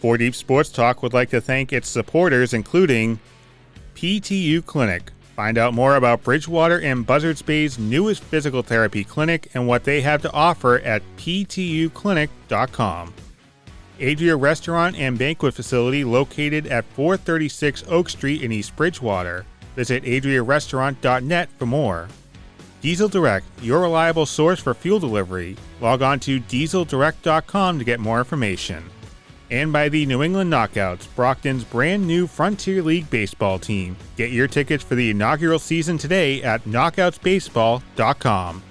Four Deep Sports Talk would like to thank its supporters, including PTU Clinic. Find out more about Bridgewater and Buzzards Bay's newest physical therapy clinic and what they have to offer at ptuclinic.com. Adria Restaurant and Banquet Facility located at 436 Oak Street in East Bridgewater. Visit adriarestaurant.net for more. Diesel Direct, your reliable source for fuel delivery. Log on to dieseldirect.com to get more information. And by the New England Knockouts, Brockton's brand new Frontier League baseball team. Get your tickets for the inaugural season today at knockoutsbaseball.com.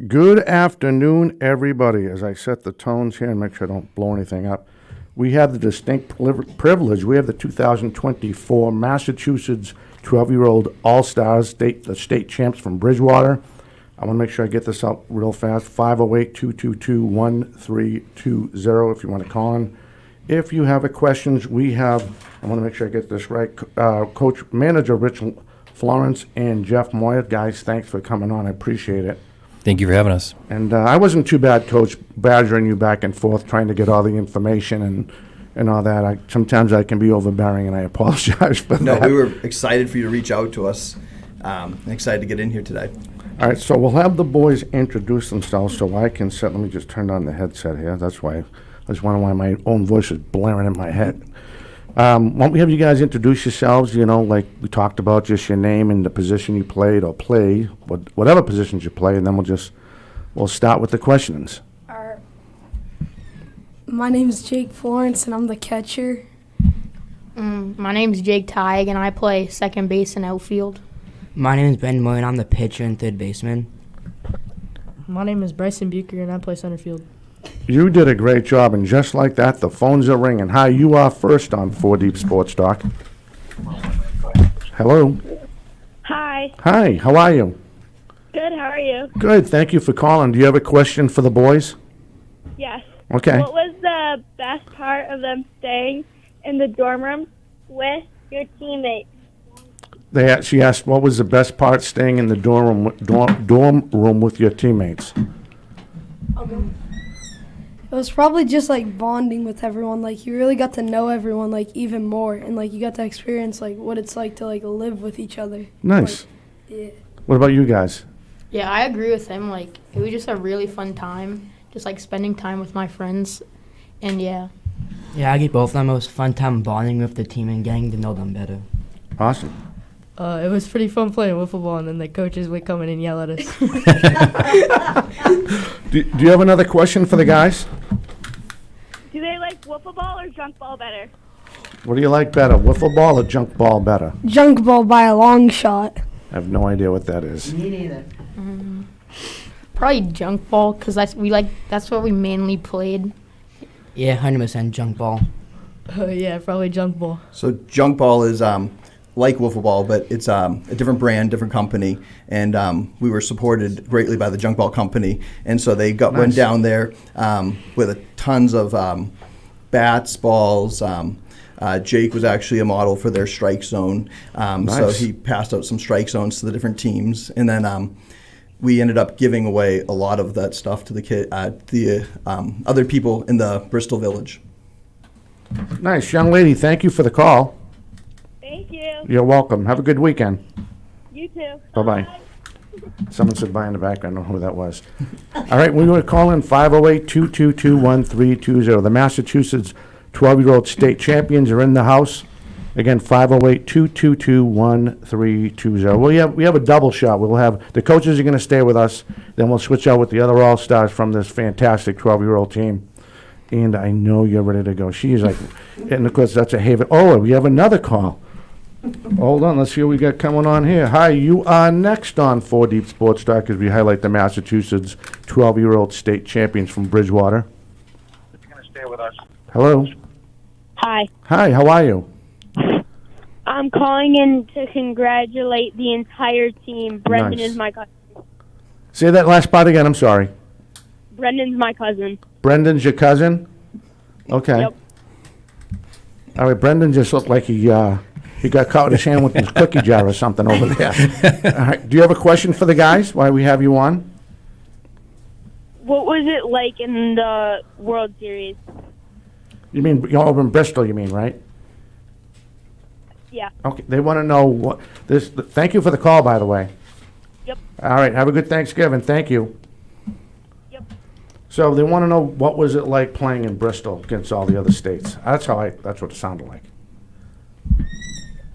Good afternoon, everybody. As I set the tones here and make sure I don't blow anything up, we have the distinct privilege. We have the 2024 Massachusetts 12-year-old All-Stars, the state champs from Bridgewater. I want to make sure I get this out real fast. 508-222-1320 if you want to call in. If you have a questions, I want to make sure I get this right. Coach, Manager Rich Florence and Jeff Moyer. Guys, thanks for coming on. I appreciate it. Thank you for having us. And I wasn't too bad, Coach, badgering you back and forth, trying to get all the information and all that. Sometimes I can be overbearing, and I apologize for that. No, we were excited for you to reach out to us and excited to get in here today. All right, so we'll have the boys introduce themselves so I can set. Let me just turn on the headset here. That's why. I was wondering why my own voice is blaring in my head. Why don't we have you guys introduce yourselves, like we talked about, just your name and the position you played or play, whatever positions you play, and then we'll start with the questions. My name is Jake Florence, and I'm the catcher. My name is Jake Teig, and I play second base and outfield. My name is Ben Moore, and I'm the pitcher and third baseman. My name is Bryson Bucher, and I play center field. You did a great job, and just like that, the phones are ringing. Hi, you are first on 4 Deep Sports Talk. Hello. Hi. Hi, how are you? Good, how are you? Good, thank you for calling. Do you have a question for the boys? Yes. Okay. What was the best part of them staying in the dorm room with your teammates? She asked, what was the best part staying in the dorm room with your teammates? It was probably just bonding with everyone. You really got to know everyone even more, and you got to experience what it's like to live with each other. Nice. Yeah. What about you guys? Yeah, I agree with him. It was just a really fun time, just spending time with my friends, and yeah. Yeah, I get both of them. It was a fun time bonding with the team and getting to know them better. Awesome. It was pretty fun playing wiffle ball, and then the coaches would come in and yell at us. Do you have another question for the guys? Do they like wiffle ball or junk ball better? What do you like better, wiffle ball or junk ball better? Junk ball by a long shot. I have no idea what that is. Me neither. Probably junk ball, because that's what we mainly played. Yeah, 100% junk ball. Yeah, probably junk ball. So junk ball is like wiffle ball, but it's a different brand, different company, and we were supported greatly by the junk ball company, and so they went down there with tons of bats, balls. Jake was actually a model for their strike zone, so he passed out some strike zones to the different teams, and then we ended up giving away a lot of that stuff to the other people in the Bristol Village. Nice. Young lady, thank you for the call. Thank you. You're welcome. Have a good weekend. You too. Bye-bye. Someone said bye in the background. I don't know who that was. All right, we want to call in 508-222-1320. The Massachusetts 12-year-old state champions are in the house. Again, 508-222-1320. We have a double shot. We'll have the coaches are going to stay with us. Then we'll switch out with the other all-stars from this fantastic 12-year-old team. And I know you're ready to go. She's and of course, that's a haven. Oh, we have another call. Hold on, let's see what we got coming on here. Hi, you are next on 4 Deep Sports Talk as we highlight the Massachusetts 12-year-old state champions from Bridgewater. If you're going to stay with us. Hello. Hi. Hi, how are you? I'm calling in to congratulate the entire team. Brendan is my cousin. Say that last part again, I'm sorry. Brendan's my cousin. Brendan's your cousin? Okay. Yep. All right, Brendan just looked like he got caught with his hand with his cookie jar or something over there. All right, do you have a question for the guys while we have you on? what was it like in the World Series? You mean you're over in Bristol? You mean, right? Yeah. Okay. They want to know what this. Thank you for the call, by the way. Yep. All right. Have a good Thanksgiving. Thank you. Yep. So they want to know what was it like playing in Bristol against all the other states. That's what it sounded like.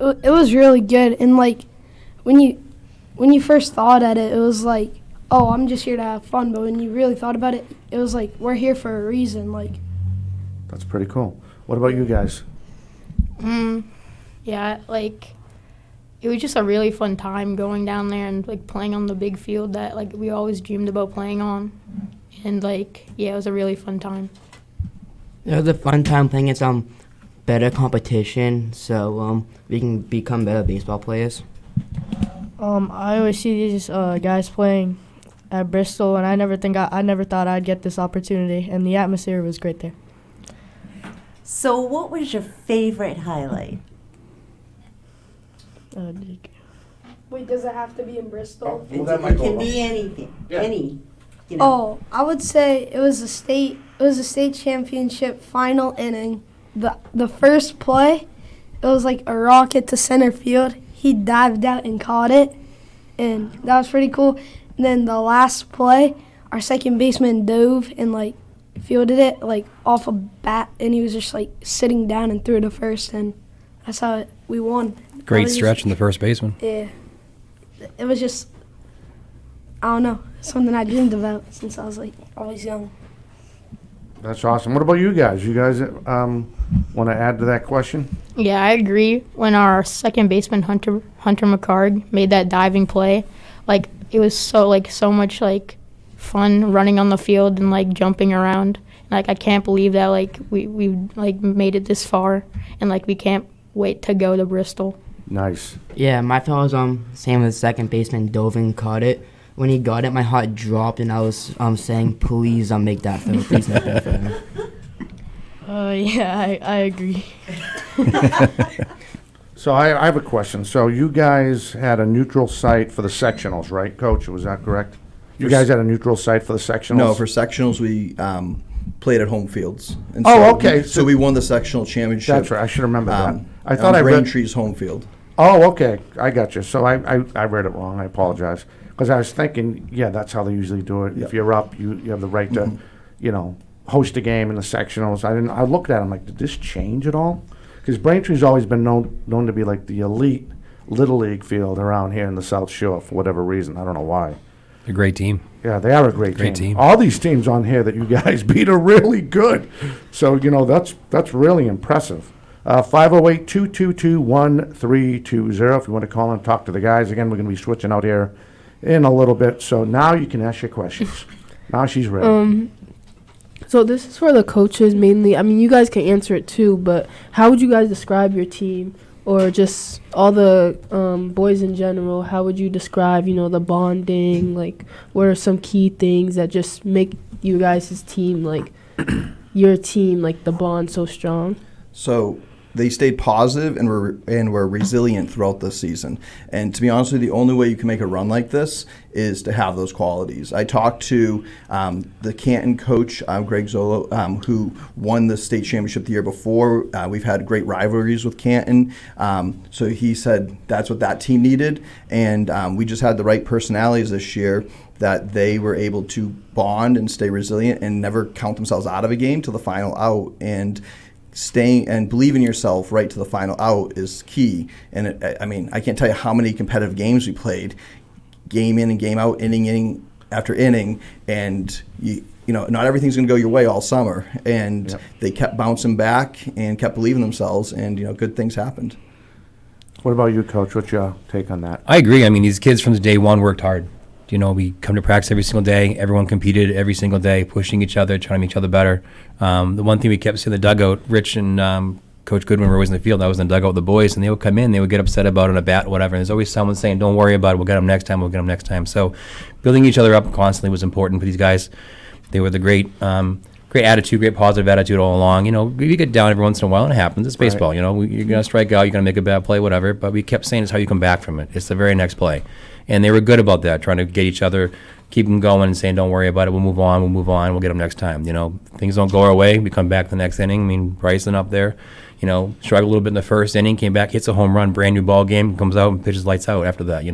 It was really good, and like when you first thought at it, it was like, oh, I'm just here to have fun. But when you really thought about it, it was like we're here for a reason. Like, That's pretty cool. What about you guys? Yeah, like it was just a really fun time going down there and like playing on the big field that like we always dreamed about playing on, and like yeah, it was a really fun time. It was a fun time playing against better competition, so we can become better baseball players. I always see these guys playing at Bristol, and I never thought I'd get this opportunity, and the atmosphere was great there. So what was your favorite highlight? wait, does it have to be in Bristol? It can be anything. Yeah. Any. Oh, I would say it was a state championship final inning. The first play, it was like a rocket to center field. He dived out and caught it, and that was pretty cool. And then the last play, our second baseman dove and like fielded it like off a bat, and he was just like sitting down and threw it to first, and that's how we won. Great stretch from the first baseman. Yeah, it was just, I don't know, something I dreamed about since I was like always young. That's awesome. What about you guys? You guys want to add to that question? Yeah, I agree. When our second baseman Hunter McCarg made that diving play, like it was so much like fun running on the field and like jumping around. Like I can't believe that like we like made it this far, and like we can't wait to go to Bristol. Nice. Yeah, my thought was same as second baseman dove and caught it. When he got it, my heart dropped, and I was saying, please make that throw. Please make that throw. Yeah, I agree. So I have a question. So you guys had a neutral site for the sectionals, right, Coach? Was that correct? You guys had a neutral site for the sectionals? No, for sectionals we played at home fields. And Oh, okay. So we won the sectional championship. That's right. I should remember that. I I thought I read. Braintree's home field. Oh, okay. I got you. So I read it wrong. I apologize. Because I was thinking, yeah, that's how they usually do it. Yep. If you're up, you have the right to, host a game in the sectionals. I looked at it, I'm like, did this change at all? Because Braintree's always been known to be like the elite Little League field around here in the South Shore for whatever reason. I don't know why. A great team. Yeah, they are a great Great team. All these teams on here that you guys beat are really good. So, that's really impressive. 508-222-1320 if you want to call and talk to the guys. Again, we're going to be switching out here in a little bit. So now you can ask your questions. Now she's ready. So this is for the coaches mainly. I mean, you guys can answer it too, but how would you guys describe your team or just all the boys in general? How would you describe, the bonding? Like, what are some key things that just make you guys' team, like, your team, like, the bond so strong? So they stayed positive and were resilient throughout the season. And to be honest with you, the only way you can make a run like this is to have those qualities. I talked to the Canton coach, Greg Zolo, who won the state championship the year before. We've had great rivalries with Canton. So he said that's what that team needed. And we just had the right personalities this year that they were able to bond and stay resilient and never count themselves out of a game till the final out. And staying and believe in yourself right to the final out is key. And I can't tell you how many competitive games we played, game in and game out, inning after inning, and not everything's going to go your way all summer. And they kept bouncing back and kept believing themselves, and good things happened. What about you, Coach? What's your take on that? I agree. I mean, these kids from the day one worked hard. We come to practice every single day. Everyone competed every single day, pushing each other, trying to make each other better. The one thing we kept seeing in the dugout, Rich and Coach Goodwin were always in the field. I was in the dugout with the boys, and they would come in. They would get upset about it on a bat or whatever. And there's always someone saying, don't worry about it. We'll get them next time. We'll get them next time. So building each other up constantly was important for these guys. They were the great attitude, great positive attitude all along. We get down every once in a while, and it happens. It's baseball. You're going to strike out. You're going to make a bad play, whatever. But we kept saying it's how you come back from it. It's the very next play. And they were good about that, trying to get each other keep them going and saying, don't worry about it. We'll move on. We'll get them next time. Things don't go our way. We come back the next inning. I mean, Bryson up there, struggled a little bit in the first inning, came back, hits a home run, brand new ball game, comes out and pitches lights out after that.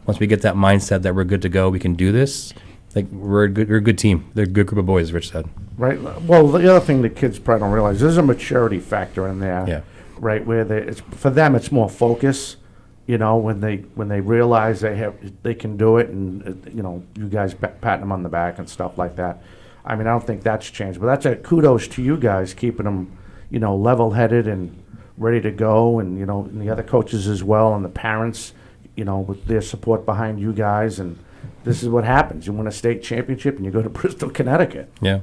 Once we get that mindset that we're good to go, we can do this. Like we're a good team. They're a good group of boys, as Rich said. Right. Well, the other thing the kids probably don't realize, there's a maturity factor in there. Yeah. Right, where for them it's more focus. When they realize they can do it, and you guys patting them on the back and stuff like that. I mean, I don't think that's changed, but that's a kudos to you guys keeping them, level-headed and ready to go, and and the other coaches as well, and the parents, with their support behind you guys. And this is what happens. You win a state championship and you go to Bristol, Connecticut. Yeah.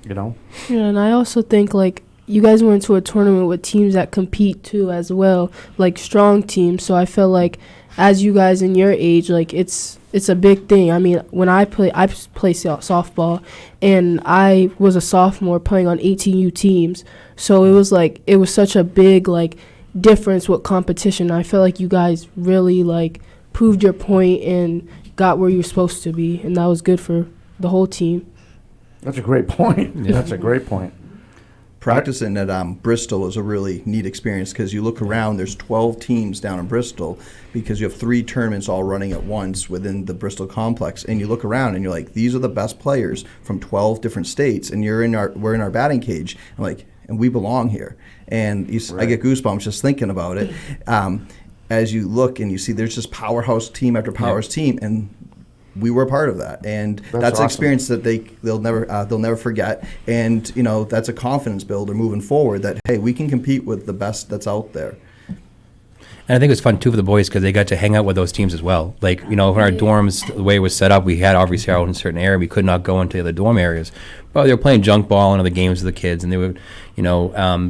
Yeah, and I also think, like, you guys went to a tournament with teams that compete, too, as well, like strong teams. So I feel like as you guys in your age, like, it's a big thing. I mean, when I play softball, and I was a sophomore playing on 18U teams. So it was such a big, like, difference with competition. I feel like you guys really, like, proved your point and got where you're supposed to be, and that was good for the whole team. That's a great point. Yeah. That's a great point. Practicing at Bristol is a really neat experience because you look around, there's 12 teams down in Bristol because you have 3 tournaments all running at once within the Bristol complex. And you look around and you're like, these are the best players from 12 different states, and we're in our batting cage. I'm like, and we belong here. And I get goosebumps just thinking about it. As you look and you see there's just powerhouse team after powerhouse team, and we were a part of that, and that's awesome. an experience that they'll never forget, and that's a confidence builder moving forward. That hey, we can compete with the best that's out there. And I think it was fun too for the boys because they got to hang out with those teams as well. Like in our dorms, the way it was set up, we had obviously out in a certain area. We could not go into the dorm areas, but they were playing junk ball and other games with the kids, and they would,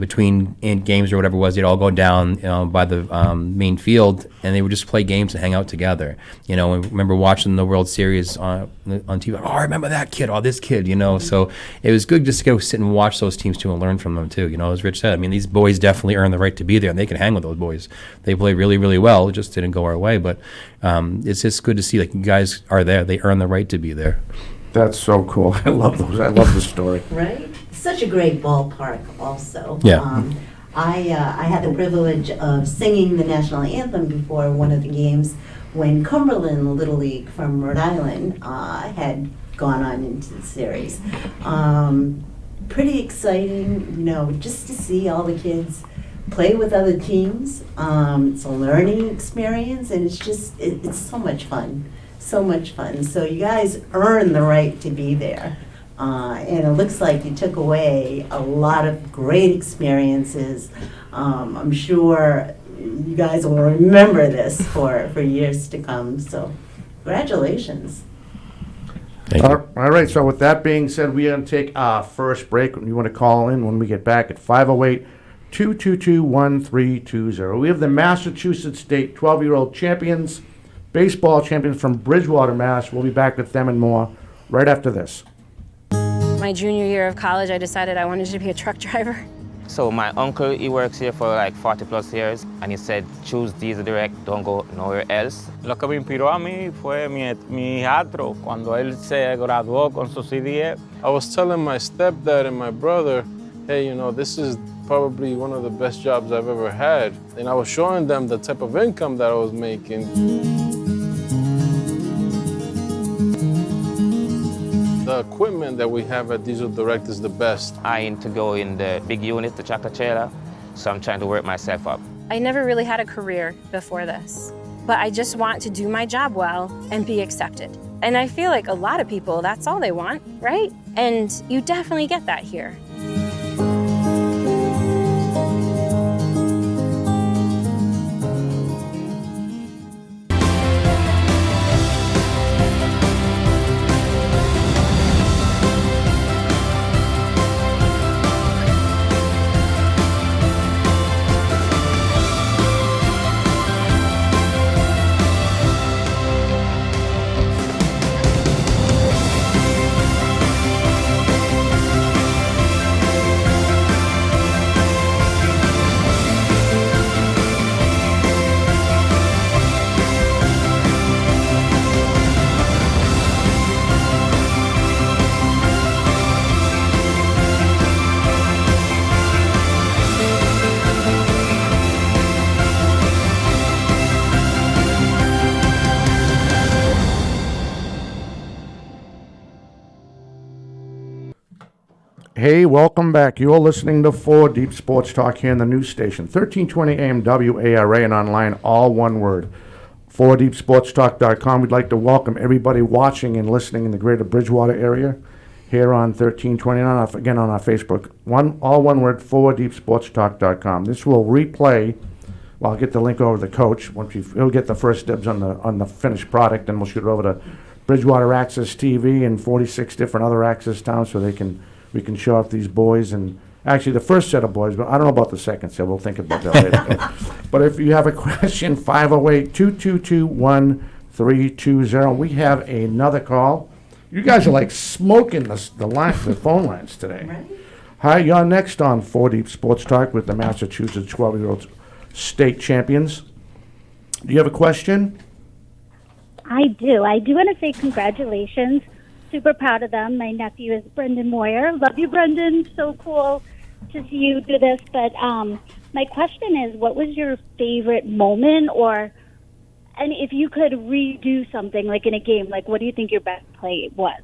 between games or whatever it was, they'd all go down by the main field, and they would just play games and hang out together. And I remember watching the World Series on TV. Oh, I remember that kid. Oh, this kid. So it was good just to go sit and watch those teams too and learn from them too. As Rich said, I mean, these boys definitely earn the right to be there, and they can hang with those boys. They play really, really well. It just didn't go our way, but it's just good to see like you guys are there. They earn the right to be there. That's so cool. I love those. I love the story. Right? Such a great ballpark also. Yeah. I had the privilege of singing the national anthem before one of the games when Cumberland Little League from Rhode Island had gone on into the series. Pretty exciting, just to see all the kids play with other teams. It's a learning experience, and it's so much fun. So much fun. So you guys earn the right to be there. And it looks like you took away a lot of great experiences. I'm sure you guys will remember this for years to come. So congratulations. Thank you. All right, so with that being said, we're going to take our first break. You want to call in when we get back at 508-222-1320. We have the Massachusetts State 12-year-old champions, baseball champions from Bridgewater, Mass. We'll be back with them and more right after this. My junior year of college, I decided I wanted to be a truck driver. So my uncle, he works here for like 40 plus years, and he said, choose Diesel Direct, don't go nowhere else. Lo que me inspiró a mí fue mi hijastro cuando él se graduó con su CDF. I was telling my stepdad and my brother, hey, this is probably one of the best jobs I've ever had. And I was showing them the type of income that I was making. The equipment that we have at Diesel Direct is the best. I aim to go in the big unit, the tractor trailer, so I'm trying to work myself up. I never really had a career before this, but I just want to do my job well and be accepted. And I feel like a lot of people, that's all they want, right? And you definitely get that here. Hey, welcome back. You're listening to 4 Deep Sports Talk here in the news station, 1320 AM WARA, and online, all one word, 4deepsportstalk.com. We'd like to welcome everybody watching and listening in the greater Bridgewater area here on 1329, again on our Facebook. All one word, 4deepsportstalk.com. This will replay. Well, I'll get the link over to the coach. He'll get the first dibs on the finished product, and we'll shoot it over to Bridgewater Access TV and 46 different other access towns so we can show off these boys. And actually, the first set of boys, but I don't know about the second set. We'll think about that later. But if you have a question, 508-222-1320. We have another call. You guys are like smoking the phone lines today. Right? Hi, you're next on 4 Deep Sports Talk with the Massachusetts 12-year-old state champions. Do you have a question? I do. I do want to say congratulations. Super proud of them. My nephew is Brendan Moyer. Love you, Brendan. So cool to see you do this. But my question is, what was your favorite moment, and if you could redo something like in a game, like what do you think your best play was?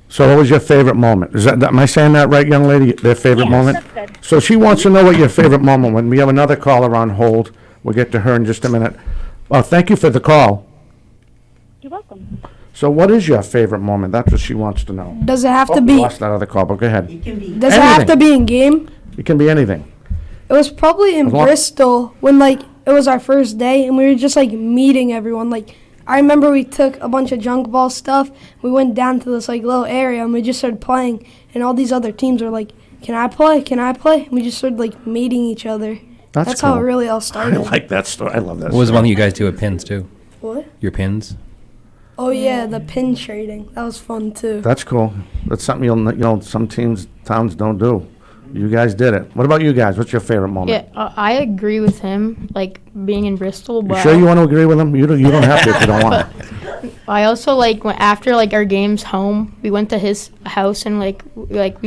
So what was your favorite moment? Am I saying that right, young lady? Their favorite moment? That's good. So she wants to know what your favorite moment was. We have another caller on hold. We'll get to her in just a minute. Well, thank you for the call. You're welcome. So what is your favorite moment? That's what she wants to know. Does it have to We be? lost that other call, but go ahead. Does it have to be in game? It can be anything. It was probably in As long- Bristol when it was our first day and we were just meeting everyone. I remember we took a bunch of junk ball stuff. We went down to this little area and we just started playing. And all these other teams were like, "Can I play? Can I play?" And we just started meeting each other. That's how it cool. really all I started. like that story. I love that What was the story. one that you guys do with pins too? What? Your pins? Oh yeah, the pin trading. That was fun too. That's cool. That's something some towns don't do. You guys did it. What about you guys? What's your favorite moment? Yeah, I agree with him, being in Bristol, You but sure you want to agree with him? You don't have to if you don't want. I also after our games home, we went to his house and we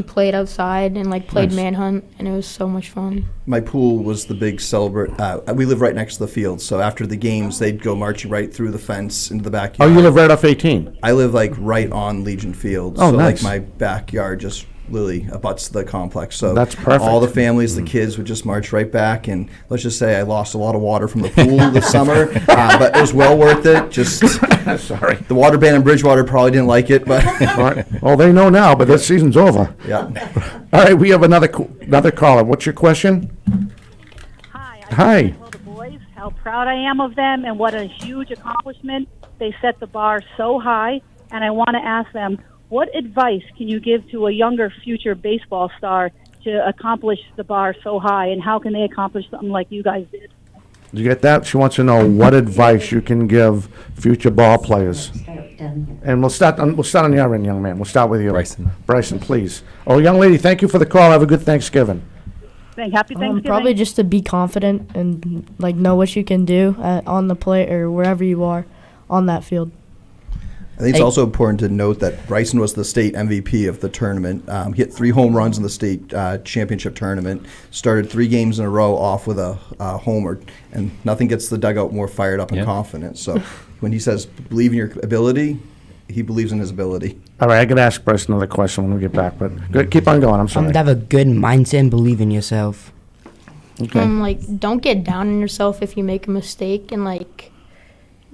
played outside and played Nice. manhunt, and it was so much fun. My pool was the big celebrate. We live right next to the field, so after the games, they'd go marching right through the fence into the Oh, backyard. you live right off 18? I live right on Legion Field. Oh, so nice. my backyard just literally abuts the complex. So That's perfect. all the families, the kids would just march right back. And let's just say I lost a lot of water from the pool this summer, but it was well worth it. Just sorry. The water ban in Bridgewater probably didn't like it, but Right. Well, they know now, but this season's over. yeah. All right, we have another caller. What's your question? Hi. Tell the boys how proud I am of them and what a huge accomplishment. They set the bar so high, and I want to ask them, what advice can you give to a younger future baseball star to accomplish the bar so high, and how can they accomplish something like you guys did? Did you get that? She wants to know what advice you can give future ball players. And we'll start on your end, young man. We'll start with you. Bryson, please. Oh, young lady, thank you for the call. Have a good Thanksgiving. Happy Thanksgiving. Probably just to be confident and know what you can do on the play or wherever you are on that field. I think it's also important to note that Bryson was the state MVP of the tournament. He hit 3 home runs in the state championship tournament, started 3 games in a row off with a homer, and nothing gets the dugout more fired up and confident. So when he says believe in your ability, he believes in his ability. All right, I can ask Bryson another question when we get back, but good, keep on going. I'm sorry. To have a good mindset and believe in yourself. Okay. Don't get down on yourself if you make a mistake, and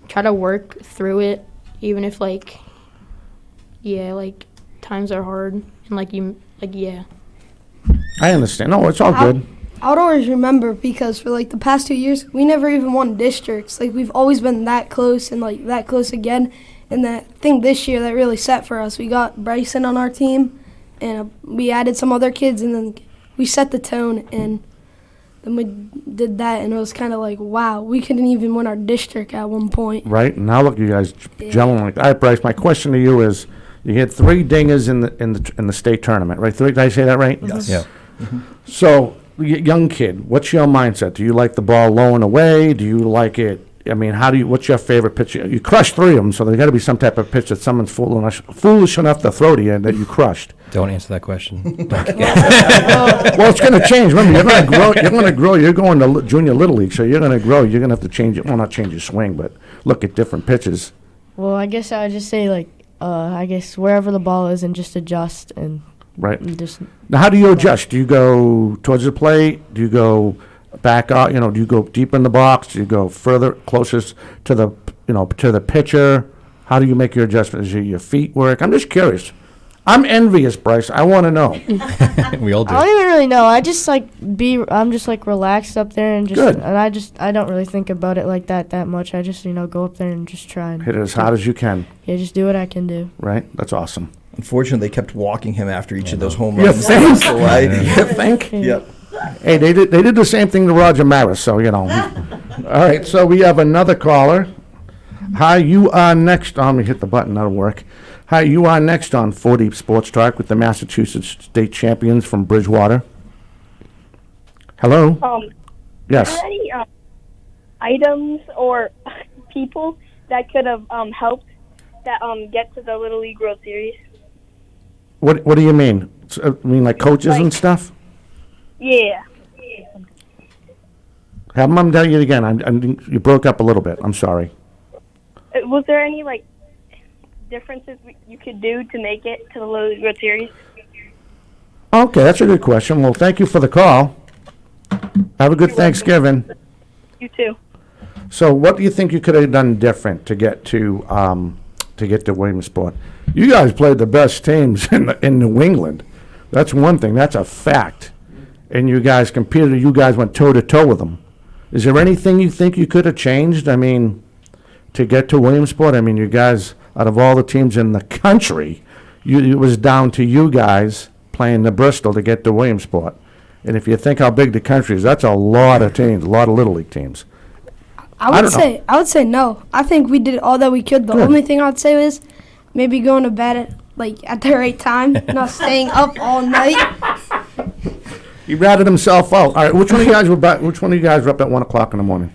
try to work through it, even if times are hard and I understand. No, it's all good. I would always remember because for the past 2 years, we never even won districts. We've always been that close and that close again. And I think this year that really set for us. We got Bryson on our team, and we added some other kids, and then we set the tone, and then we did that, and it was kind of wow, we couldn't even win our district at one point. Right? Now look, you guys gelling like. All right, Bryce. My question to you is: you hit 3 dingers in the state tournament, right? 3? Did I say that right? Yes. Yeah. So, young kid, what's your mindset? Do you like the ball low and away? Do you like it? I mean, what's your favorite pitch? You crushed 3 of them, so there's got to be some type of pitch that someone's foolish enough to throw to you that you crushed. Don't answer that question. Well, it's going to change. Remember, you're going to grow. You're going to grow. You're going to junior little league, so you're going to grow. You're going to have to change it. Well, not change your swing, but look at different pitches. Well, I guess I would just say I guess wherever the ball is and just adjust and Right. Just Now, how do you adjust? Do you go towards the plate? Do you go back out? Do you go deep in the box? Do you go further, closest to the, to the pitcher? How do you make your adjustments? Do your feet work? I'm just curious. I'm envious, Bryce. I want to know. We all do. I don't even really know. I just I'm just relaxed up there and just Good. and I don't really think about it like that much. I just go up there and just try and Hit it as hard as you can. Yeah, just do what I can do. Right? That's awesome. Unfortunately, they kept walking him after each of those home You runs. think? That's the way. You think? Yep. Hey, they did the same thing to Roger Maris, so All right, so we have another caller. Hi, you are next. Let me hit the button. That'll work. Hi, you are next on 4 Deep Sports Talk with the Massachusetts State Champions from Bridgewater. Hello. Yes. Are there any items or people that could have helped that get to the Little League World Series? What do you mean? Like coaches and stuff? Yeah. Have them tell you it again. You broke up a little bit. I'm sorry. Was there any differences you could do to make it to the Little League World Series? Okay, that's a good question. Well, thank you for the call. Have a good Thanksgiving. You too. So, what do you think you could have done different to get to Williamsport? You guys played the best teams in New England. That's one thing. That's a fact. And you guys competed. You guys went toe to toe with them. Is there anything you think you could have changed? To get to Williamsport. You guys, out of all the teams in the country, it was down to you guys playing the Bristol to get to Williamsport. And if you think how big the country is, that's a lot of teams, a lot of Little League teams. I would say no. I think we did all that we could. The Good. only thing I'd say is maybe going to bed at the right time, not staying up all night. He ratted himself out. All right, which one of you guys were up at 1 o'clock in the morning?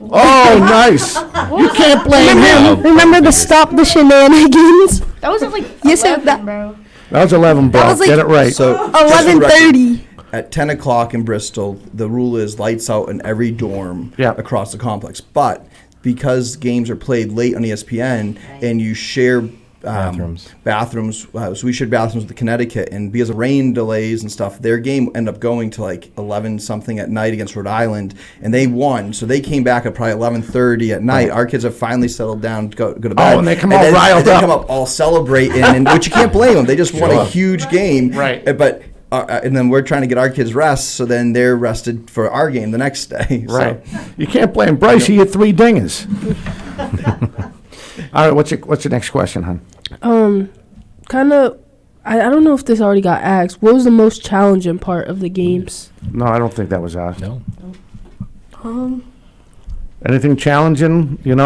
Oh, nice. You can't blame him. Remember to stop the shenanigans? That was Yes, 11, bro. That was 11, bro. That was Get it right. So 11:30. At 10 o'clock in Bristol, the rule is lights out in every dorm across the complex. But because games are played late on ESPN and you share bathrooms, so we shared bathrooms with Connecticut, and because of rain delays and stuff, their game ended up going to 11 something at night against Rhode Island, and they won. So they came back at probably 11:30 at night. Our kids have finally settled down to go to bed. Oh, and they come all riled and they up. come up all celebrating, and which you can't blame them. They just won a huge game, right? But and then we're trying to get our kids rest, so then they're rested for our game the next day. Right. So. You can't blame Bryce. He had 3 dingers. All right, what's your next question, hon? Kind of. I don't know if this already got asked. What was the most challenging part of the games? No, I don't think that was asked. No. Anything challenging? It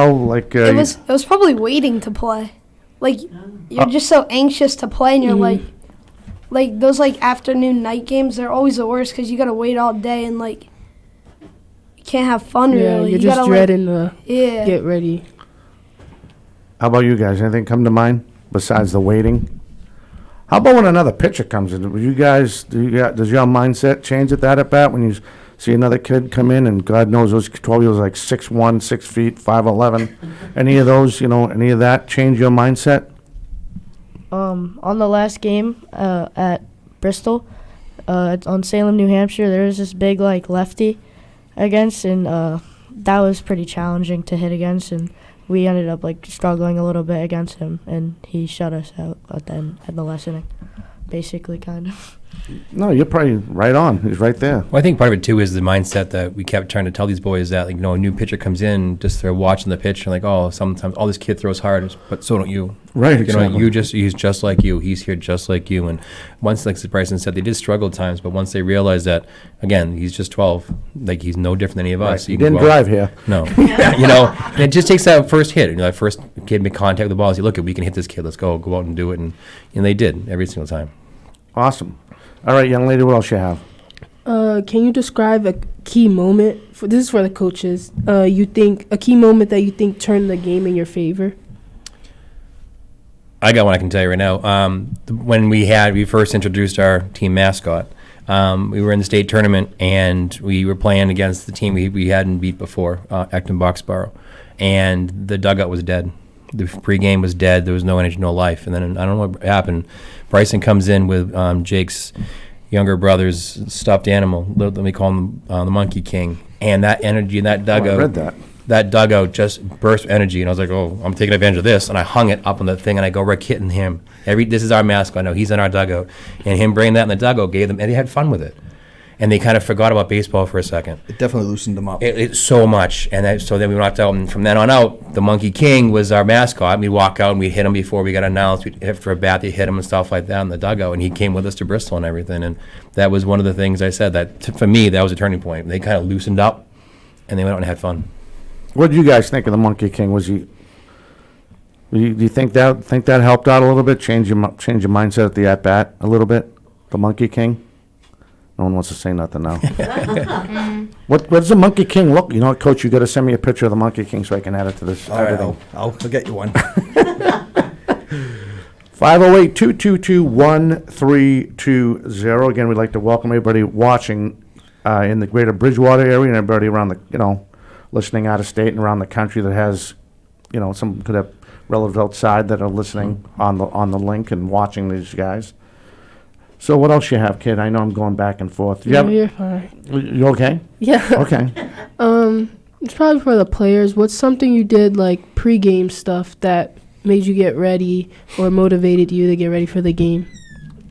was probably waiting to play. You're just so anxious to play, and you're like those afternoon night games. They're always the worst because you gotta wait all day and you can't have fun really. You're just dreading to get ready. How about you guys? Anything come to mind besides the waiting? How about when another pitcher comes in? Does your mindset change at that at bat when you see another kid come in and God knows those 12-year-olds 6'1", 6 feet, 5'11"? Any of those, any of that change your mindset? On the last game at Bristol, on Salem, New Hampshire, there was this big lefty against, and that was pretty challenging to hit against, and we ended up struggling a little bit against him, and he shut us out at the last inning, basically, kind of. No, you're probably right on. He's right there. Well, I think part of it too is the mindset that we kept trying to tell these boys that a new pitcher comes in, just they're watching the pitch and sometimes this kid throws hard, but so don't you. Right, exactly. He's just like you. He's here just like you. And once, like Bryson said, they did struggle at times, but once they realized that, again, he's just 12, he's no different than any of us. He didn't drive here. No. And it just takes that first hit. That first kid make contact with the ball. Say, look, we can hit this kid. Let's go out and do it. And they did every single time. Awesome. All right, young lady, what else you have? Can you describe a key moment? This is for the coaches. You think a key moment that you think turned the game in your favor? I got one I can tell you right now. When we first introduced our team mascot, we were in the state tournament and we were playing against the team we hadn't beat before, Acton Boxborough, and the dugout was dead. The pregame was dead. There was no energy, no life. And then I don't know what happened. Bryson comes in with Jake's younger brother's stuffed animal. Let me call him the Monkey King. And that energy in that dugout. I read that. That dugout just burst with energy, and I was like, "Oh, I'm taking advantage of this." And I hung it up on the thing, and I go, "We're hitting him. This is our mascot. No, he's in our dugout." And him bringing that in the dugout gave them, and they had fun with it. And they kind of forgot about baseball for a second. It definitely loosened them up. It so much, and so then we knocked out. And from then on out, the Monkey King was our mascot. We'd walk out and we'd hit him before we got announced. We'd hit for a bat, they hit him and stuff like that in the dugout. And he came with us to Bristol and everything. And that was one of the things I said that for me that was a turning point. They kind of loosened up, and they went out and had fun. What did you guys think of the Monkey King? Was he? Do you think that helped out a little bit? Change your mindset at the at bat a little bit. The Monkey King. No one wants to say nothing now. What does the Monkey King look? You know what, Coach? You got to send me a picture of the Monkey King so I can add it to this. All right, I'll get you one. 508-222-1320. Again, we'd like to welcome everybody watching in the greater Bridgewater area and everybody around the listening out of state and around the country that has, some could have relatives outside that are listening on the link and watching these guys. So what else you have, kid? I know I'm going back and forth. You're fine. You okay? Yeah. Okay. It's probably for the players. What's something you did like pregame stuff that made you get ready or motivated you to get ready for the game?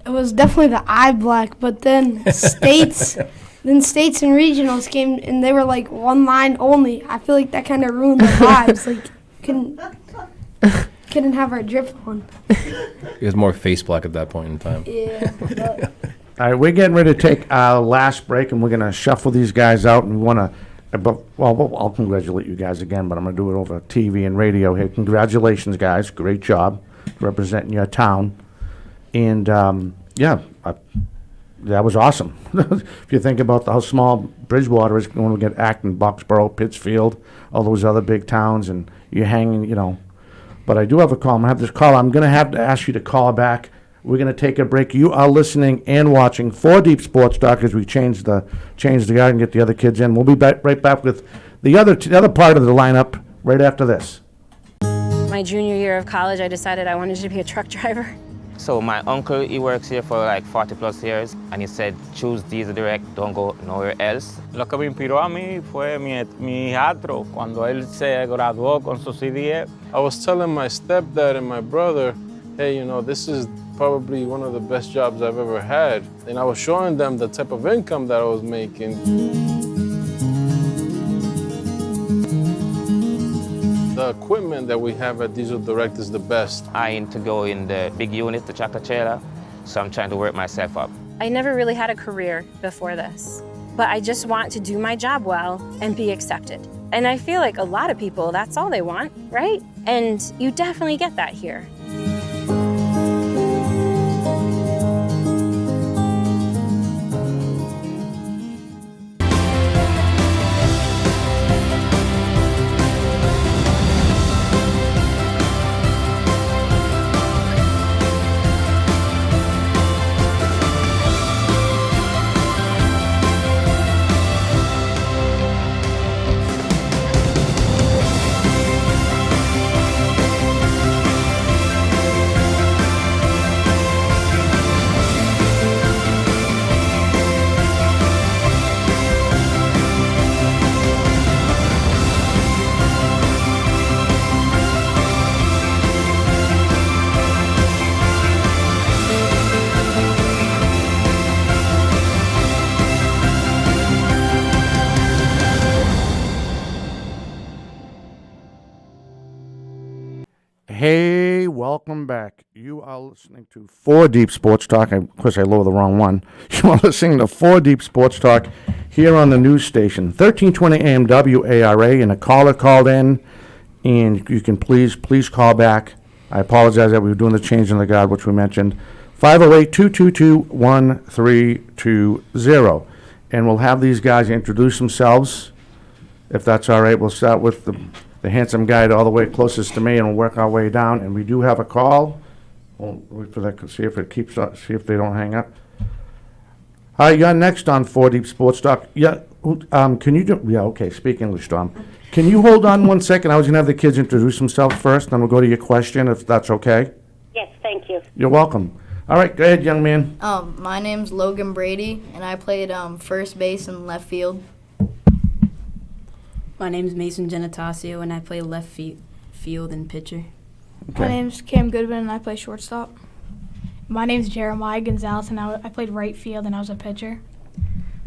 It was definitely the eye black, but then states and regionals came and they were like one line only. I feel like that kind of ruined the vibes. Like couldn't have our drip on. It was more face black at that point in time. Yeah. All right, we're getting ready to take our last break, and we're going to shuffle these guys out, and we want to, I'll congratulate you guys again, but I'm going to do it over TV and radio here. Congratulations, guys. Great job representing your town. And, that was awesome. If you think about how small Bridgewater is when we get Acton, Boxborough, Pittsfield, all those other big towns, and you're hanging, But I do have a call. I'm going to have this call. I'm going to have to ask you to call back. We're going to take a break. You are listening and watching 4 Deep Sports Talk as we change the guy and get the other kids in. We'll be right back with the other part of the lineup right after this. My junior year of college, I decided I wanted to be a truck driver. So my uncle, he works here for like 40 plus years, and he said, choose Diesel Direct, don't go nowhere else. Lo que me inspiró a mí fue mi hijastro, cuando él se graduó con su CDF. I was telling my stepdad and my brother, hey, this is probably one of the best jobs I've ever had. And I was showing them the type of income that I was making. The equipment that we have at Diesel Direct is the best. I aim to go in the big unit, the tractor trailer, so I'm trying to work myself up. I never really had a career before this, but I just want to do my job well and be accepted. And I feel like a lot of people, that's all they want, right? And you definitely get that here. Hey, welcome back. You are listening to 4 Deep Sports Talk. Of course, I lowered the wrong one. You are listening to 4 Deep Sports Talk here on the news station, 1320 AM WARA, and a caller called in, and you can please call back. I apologize that we were doing the change in the guard, which we mentioned. 508-222-1320. And we'll have these guys introduce themselves, if that's all right. We'll start with the handsome guy all the way closest to me, and we'll work our way down. And we do have a call. We'll wait for that, see if it keeps up, see if they don't hang up. Hi, you're next on 4 Deep Sports Talk. Yeah, can you do? Yeah, okay. Speak English, Tom. Can you hold on 1 second? I was gonna have the kids introduce themselves first, then we'll go to your question, if that's okay. Yes, thank you. You're welcome. All right, go ahead, young man. My name's Logan Brady, and I played first base and left field. My name's Mason Genetasio, and I play left field and pitcher. My name's Cam Goodwin, and I play shortstop. My name's Jeremiah Gonzalez, and I played right field, and I was a pitcher.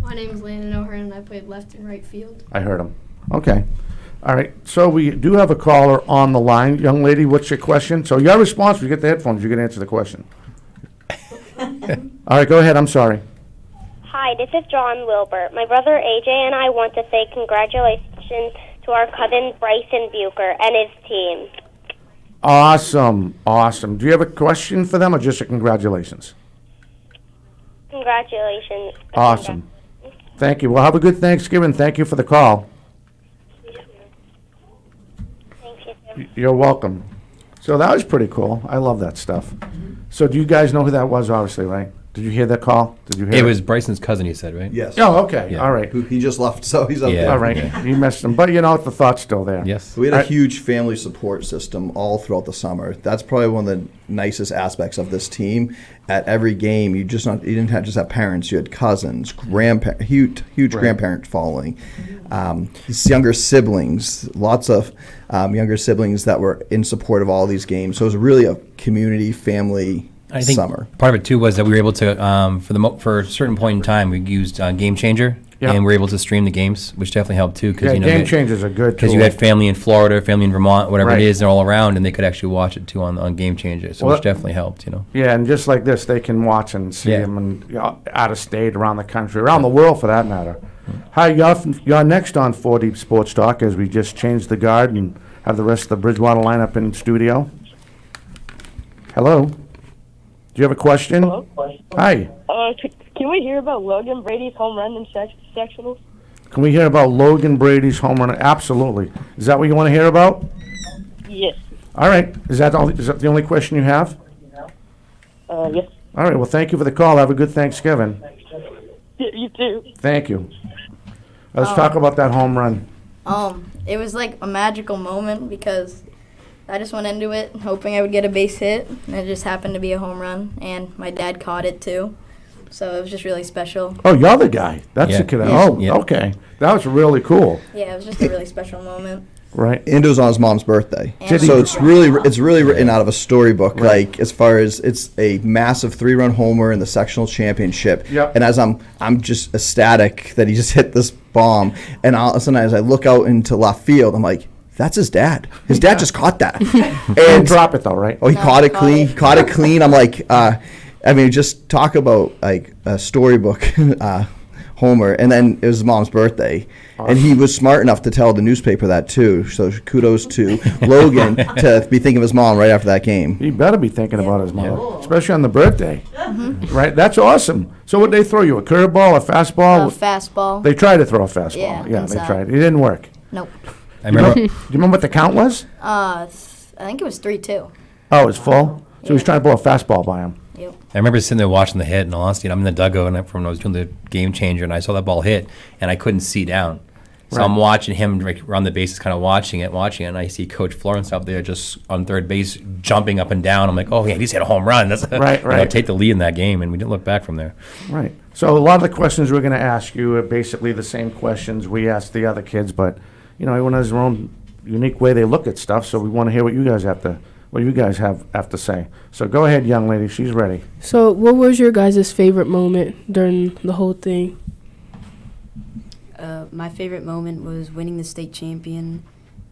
My name's Landon O'Hearn, and I played left and right field. I heard him. Okay. All right, so we do have a caller on the line. Young lady, what's your question? So your response, you get the headphones, you can answer the question. All right, go ahead. I'm sorry. Hi, this is John Wilbert. My brother AJ and I want to say congratulations to our cousin Bryson Bucher and his team. Awesome. Do you have a question for them or just a congratulations? Congratulations. Awesome. Thank you. Well, have a good Thanksgiving. Thank you for the call. Thank you. You're welcome. So that was pretty cool. I love that stuff. So do you guys know who that was, obviously, right? Did you hear that call? Did you hear It was Bryson's cousin, you said, right? Yes. Oh, okay. Yeah. All right. He just left, so he's up there. All right. You missed him. But, the thought's still there. Yes. We had a All right. huge family support system all throughout the summer. That's probably one of the nicest aspects of this team. At every game, you didn't just have parents. You had cousins, grandparents, huge grandparent following. His younger siblings, lots of younger siblings that were in support of all these games. So it was really a community, family I think summer. part of it too was that we were able to, for a certain point in time, we used Game Changer, Yeah. and we were able to stream the games, which definitely helped too. Yeah, Game Changer's a good Because you tool. had family in Florida, family in Vermont, whatever Right. it is, they're all around, and they could actually watch it too on Game Changer, so Well, which definitely helped, Yeah, and just like this, they can watch and see Yeah. them and out of state, around the country, around the world for that matter. Hi, you're next on 4 Deep Sports Talk as we just changed the guard and have the rest of the Bridgewater lineup in studio. Hello? Do you have a question? Hello? Hi. Can we hear about Logan Brady's home run in sectionals? Can we hear about Logan Brady's home run? Absolutely. Is that what you want to hear about? Yes. All right. Is that the only question you have? Yes. All right. Well, thank you for the call. Have a good Thanksgiving. Yeah, you too. Thank you. Let's talk about that home run. It was like a magical moment because I just went into it hoping I would get a base hit, and it just happened to be a home run, and my dad caught it too. So it was just really special. Oh, you're the guy. That's Yeah. the kid. Yeah. Oh, Yeah. okay. That was really cool. Yeah, it was just a really special moment. Right. And it was on his mom's birthday. Did he? So it's really written out of a storybook. Like, as far as it's a massive 3-run homer in the sectional championship. Yep. And as I'm just ecstatic that he just hit this bomb. And all of a sudden, as I look out into left field, I'm like, that's his dad. His dad just caught that. And drop it though, right? Oh, he caught it clean. Caught it clean. I'm like, just talk about like a storybook homer. And then it was his mom's birthday. And he was smart enough to tell the newspaper that too. So kudos to Logan to be thinking of his mom right after that game. He better be thinking about his mother, especially on the birthday. Right? That's awesome. So what they throw you? A curveball, a fastball? Fastball. They tried to throw a fastball. Yeah, they inside. tried. It didn't work. Nope. I remember. Do you remember what the count was? I think it was 3-2. Oh, it was full? So he was trying to blow a fastball by him. Yep. I remember sitting there watching the hit, and honestly, I'm in the dugout, and when I was doing the Game Changer, and I saw that ball hit, and I couldn't see down. So Right. I'm watching him like, around the bases, kind of watching it, and I see Coach Florence up there just on third base, jumping up and down. I'm like, oh, yeah, he's hit a home run. That's Right. take the lead in that game, and we didn't look back from there. Right. So a lot of the questions we're going to ask you are basically the same questions we asked the other kids, but everyone has their own unique way they look at stuff. So we want to hear what you guys have to say. So go ahead, young lady. She's ready. So, what was your guys' favorite moment during the whole thing? My favorite moment was winning the state champion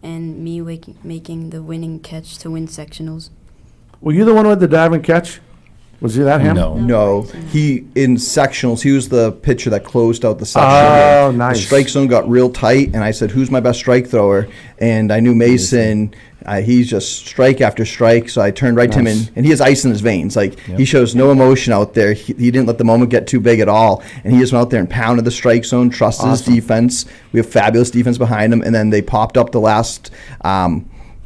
and me making the winning catch to win sectionals. Were you the one with the diving catch? Was that him? No. He, in sectionals, he was the pitcher that closed out the section. Oh, nice. The strike zone got real tight, and I said, who's my best strike thrower? And I knew Mason. He's just strike after strike, so I turned right to him, Nice. and he has ice in his veins. Like, he shows no emotion out there. He didn't let the moment get too big at all, and he just went out there and pounded the strike zone, trusted his defense. We have fabulous defense behind him, and then they popped up the last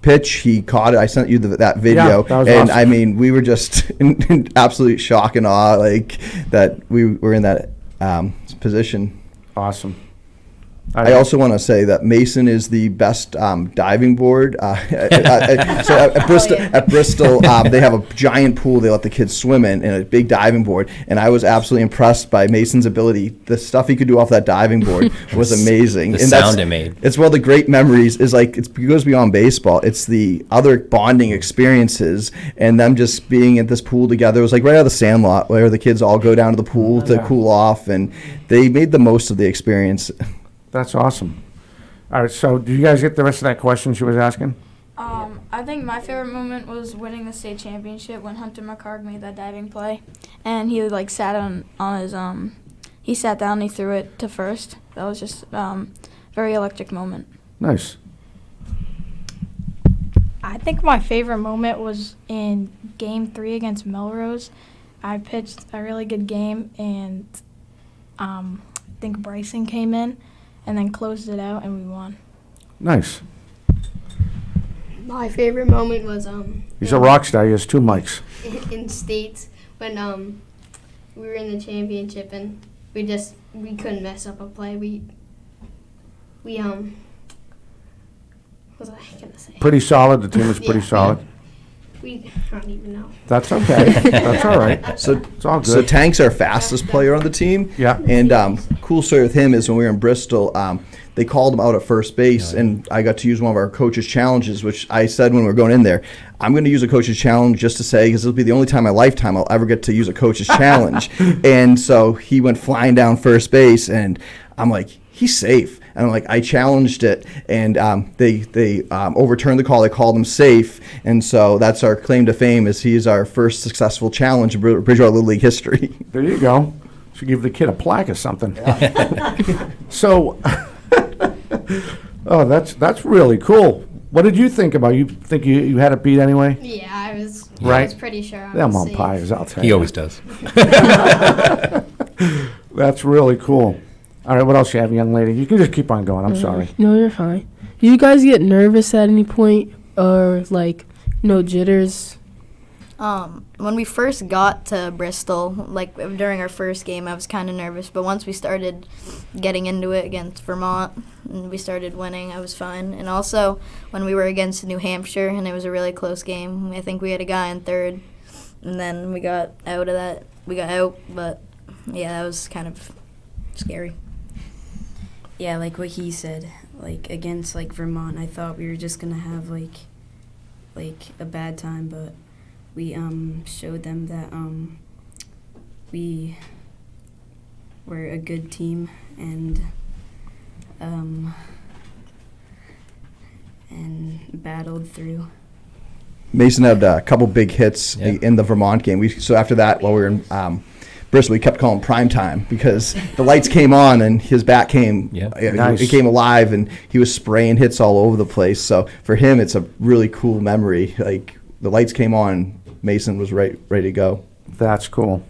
pitch. He caught it. I sent you that video, Yeah, that was and awesome. I mean, we were just in absolute shock and awe, like that we were in that position. Awesome. I also want to say that Mason is the best diving board. So at Bristol, they have a giant pool they let the kids swim in, and a big diving board. And I was absolutely impressed by Mason's ability. The stuff he could do off that diving board was amazing. The and sound it made. It's one of the great memories. Is like it goes beyond baseball. It's the other bonding experiences and them just being at this pool together. It was like right out of the Sandlot, where the kids all go down to the pool to cool off, and they made the most of the experience. That's awesome. All right, so do you guys get the rest of that question she was asking? I think my favorite moment was winning the state championship when Hunter McCarg made that diving play, and he like sat on his he sat down and he threw it to first. That was just very electric moment. Nice. I think my favorite moment was in Game 3 against Melrose. I pitched a really good game, and I think Bryson came in and then closed it out, and we won. Nice. My favorite moment was He's a rock star. He has 2 mics. in states when we were in the championship and we couldn't mess up a play. We what was I gonna say? Pretty solid. The team was pretty solid. I don't even know. That's okay. That's all right. So it's all good. So Tank's our fastest player on the team. Yeah. And cool story with him is when we were in Bristol, they called him out at first base, and I got to use one of our coaches' challenges, which I said when we were going in there, I'm going to use a coach's challenge just to say, because it'll be the only time in my lifetime I'll ever get to use a coach's challenge. And so he went flying down first base, and I'm like, he's safe. And I'm like, I challenged it, and they overturned the call. They called him safe, and so that's our claim to fame, is he is our first successful challenge in Bridgewater Little League history. There you go. Should give the kid a plaque or something. So, oh, that's really cool. What did you think about? You think you had it beat anyway? Yeah, I was pretty sure. Them umpires, I'll tell you. He always does. That's really cool. All right, what else you have, young lady? You can just keep on going. I'm sorry. No, you're fine. Do you guys get nervous at any point, or like, jitters? When we first got to Bristol, like during our first game, I was kind of nervous. But once we started getting into it against Vermont and we started winning, I was fine. And also when we were against New Hampshire and it was a really close game, I think we had a guy in third, and then we got out of that. We got out, but yeah, that was kind of scary. Yeah, like what he said, like against like Vermont, I thought we were just gonna have like a bad time, but we showed them that we were a good team and battled through. Mason had a couple big hits in the Vermont game. So after that, while we were in Bristol, we kept calling prime time because the lights came on and his bat came. Nice. It came alive, and he was spraying hits all over the place. So for him, it's a really cool memory. Like the lights came on, Mason was ready to go. That's cool.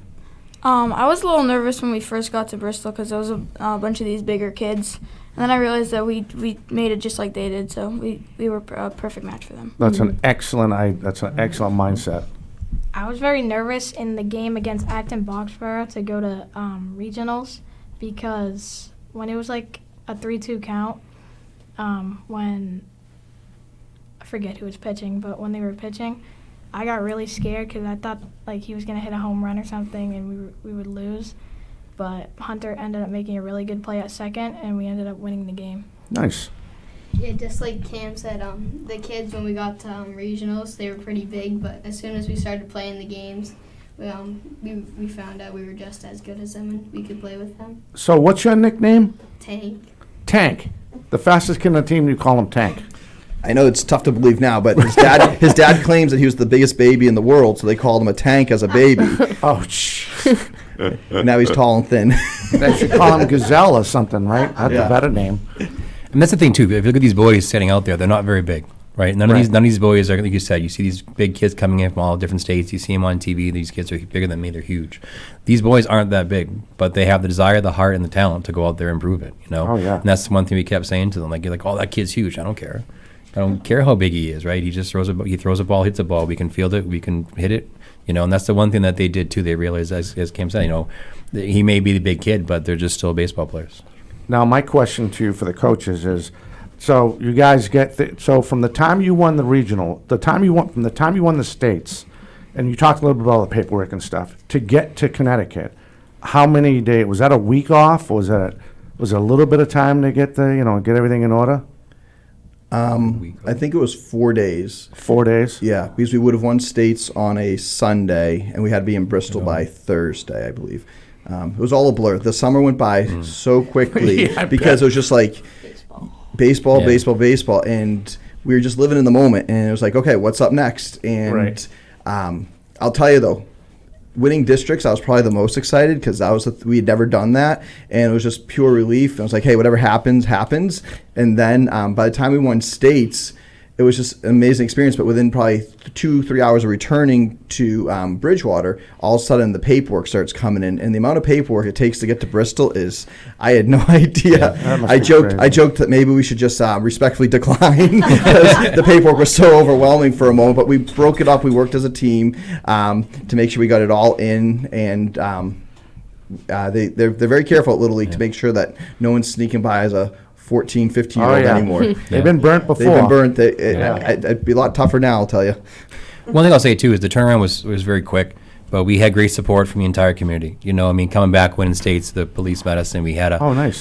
I was a little nervous when we first got to Bristol because there was a bunch of these bigger kids, and then I realized that we made it just like they did, so we were a perfect match for them. That's an excellent mindset. I was very nervous in the game against Acton Boxborough to go to regionals because when it was like a 3-2 count, when I forget who was pitching, but when they were pitching, I got really scared because I thought like he was gonna hit a home run or something and we would lose. But Hunter ended up making a really good play at second, and we ended up winning the game. Nice. Yeah, just like Cam said, the kids when we got to regionals, they were pretty big, but as soon as we started playing the games, we found out we were just as good as them and we could play with them. So what's your nickname? Tank. Tank. The fastest kid on the team, you call him Tank. I know it's tough to believe now, but his dad claims that he was the biggest baby in the world, so they called him a tank as a baby. Oh, jeez. Now he's tall and thin. They should call him Gazelle or something, right? That's a better name. And that's the thing too. If you look at these boys sitting out there, they're not very big, right? None of these boys are, like you said. You see these big kids coming in from all different states. You see them on TV. These kids are bigger than me. They're huge. These boys aren't that big, but they have the desire, the heart, and the talent to go out there and prove it. You know. Oh yeah. And that's one thing we kept saying to them. Like you're like, oh, that kid's huge. I don't care. I don't care how big he is, right? He just throws a ball, hits a ball. We can field it, we can hit it, and that's the one thing that they did too. They realized, as Cam said, he may be the big kid, but they're just still baseball players. Now, my question to you for the coaches is, so you guys so from the time you won the regional, from the time you won the states, and you talked a little bit about the paperwork and stuff, to get to Connecticut, how many days, was that a week off, or was it a little bit of time to get get everything in order? I think it was 4 days. 4 days? Yeah, because we would have won states on a Sunday, and we had to be in Bristol by Thursday, I believe. It was all a blur. The summer went by so quickly because it was just like baseball, and we were just living in the moment. And it was like, okay, what's up next? And I'll tell you though, winning districts, I was probably the most excited because we had never done that, and it was just pure relief. And I was like, hey, whatever happens, happens. And then by the time we won states, it was just an amazing experience. But within probably 2-3 hours of returning to Bridgewater, all of a sudden the paperwork starts coming in, and the amount of paperwork it takes to get to Bristol I had no idea. I joked that maybe we should just respectfully decline because the paperwork was so overwhelming for a moment. But we broke it up. We worked as a team to make sure we got it all in, and they're very careful at Little League to make sure that no one's sneaking by as a 14, 15-year-old anymore. They've been burnt before. They've been burnt. It'd be a lot tougher now, I'll tell you. One thing I'll say, too, is the turnaround was very quick, but we had great support from the entire community. Coming back, winning states, the police met us, and we had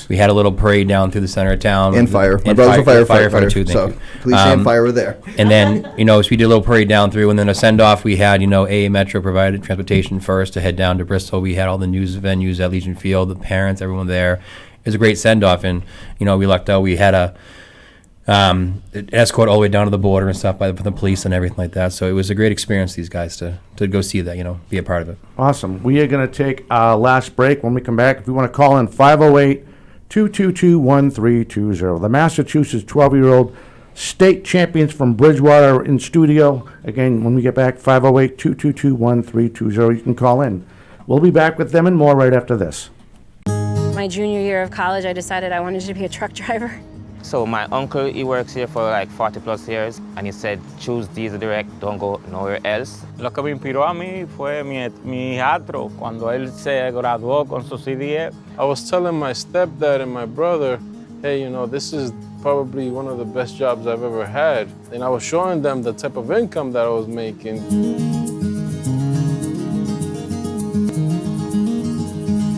we had a little parade down through the center of town. And fire. My brother's a firefighter, too, thank you. Police and fire were there. And then, so we did a little parade down through, and then a send-off, we had, AA Metro provided transportation first to head down to Bristol. We had all the news venues at Legion Field, the parents, everyone there. It was a great send-off, and we lucked out. We had a escort all the way down to the border and stuff by the police and everything like that. So it was a great experience, these guys, to go see that, be a part of it. Awesome. We are going to take our last break. When we come back, if you want to call in, 508-222-1320. The Massachusetts 12-year-old state champions from Bridgewater in studio. Again, when we get back, 508-222-1320. You can call in. We'll be back with them and more right after this. My junior year of college, I decided I wanted to be a truck driver. So my uncle, he works here for like 40 plus years, and he said, choose Diesel Direct, don't go nowhere else. Lo que me inspiró a mí fue mi hijastro, cuando él se graduó con su CDF. I was telling my stepdad and my brother, hey, this is probably one of the best jobs I've ever had. And I was showing them the type of income that I was making.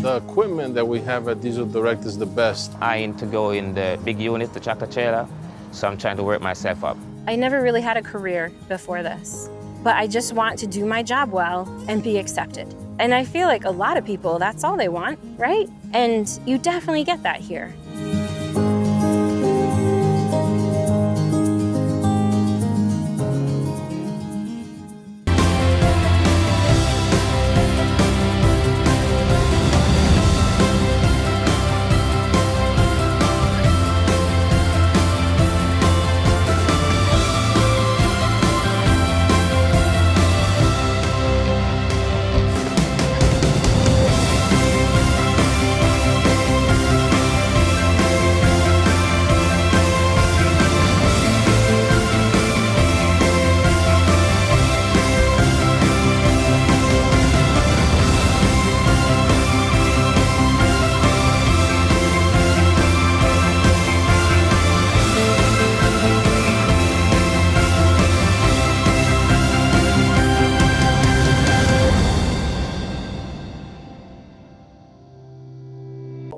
The equipment that we have at Diesel Direct is the best. I aim to go in the big unit, the tractor trailer, so I'm trying to work myself up. I never really had a career before this, but I just want to do my job well and be accepted. And I feel like a lot of people, that's all they want, right? And you definitely get that here.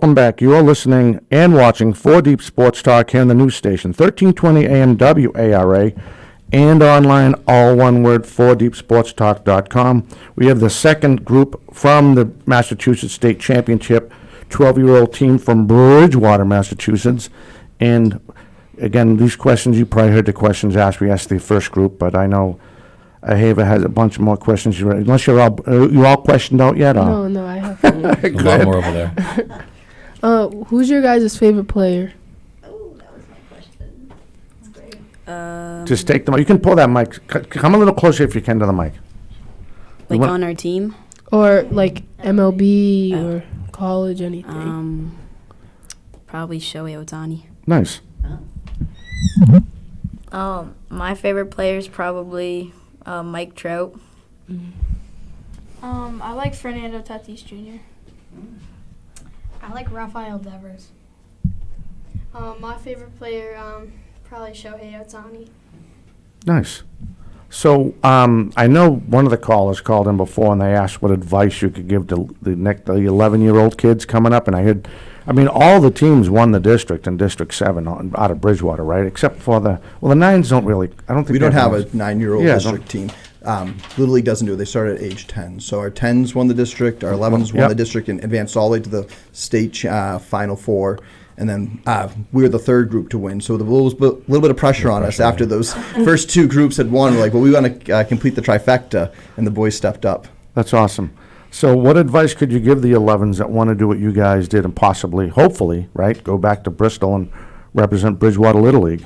Welcome back. You are listening and watching 4 Deep Sports Talk here on the news station, 1320 AM WARA, and online, all one word, 4deepsportstalk.com. We have the second group from the Massachusetts State Championship, 12-year-old team from Bridgewater, Massachusetts. And again, these questions, you probably heard the questions asked. We asked the first group, but I know Ahava has a bunch more questions. Unless you all questioned out yet? Or? No, I have. A lot more over there. Who's your guys' favorite player? Just take the mic. You can pull that mic. Come a little closer if you can to the mic. Like on our team? Or like MLB or college, anything? Probably Shohei Ohtani. Nice. My favorite player is probably Mike Trout. I like Fernando Tatis Jr. I like Rafael Devers. My favorite player, probably Shohei Ohtani. Nice. So I know one of the callers called in before, and they asked what advice you could give to the 11-year-old kids coming up. And all the teams won the district in District 7 out of Bridgewater, right? Except for the Nines don't really. I don't think We don't they have a nines. 9-year-old Yeah, district team. Little League doesn't do it. They started at age 10. So our 10s won the district, our 11s won Yep. the district, and advanced all the way to the state Final Four. And then we were the third group to win. So there was a little bit of pressure on us after those first two groups had won. We're like, well, we want to complete the trifecta, and the boys stepped up. That's awesome. So what advice could you give the 11s that want to do what you guys did and possibly, hopefully, right, go back to Bristol and represent Bridgewater Little League?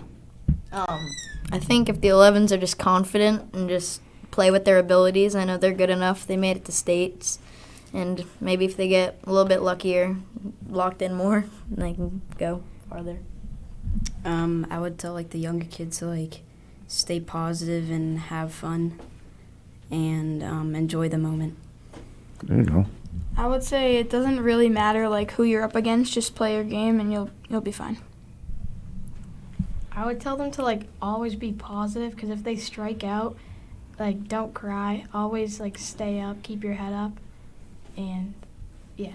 I think if the 11s are just confident and just play with their abilities, I know they're good enough. They made it to states. And maybe if they get a little bit luckier, locked in more, they can go farther. I would tell the younger kids to stay positive and have fun and enjoy the moment. There you go. I would say it doesn't really matter who you're up against. Just play your game and you'll be fine. I would tell them to always be positive, because if they strike out, don't cry. Always stay up, keep your head up, and yeah.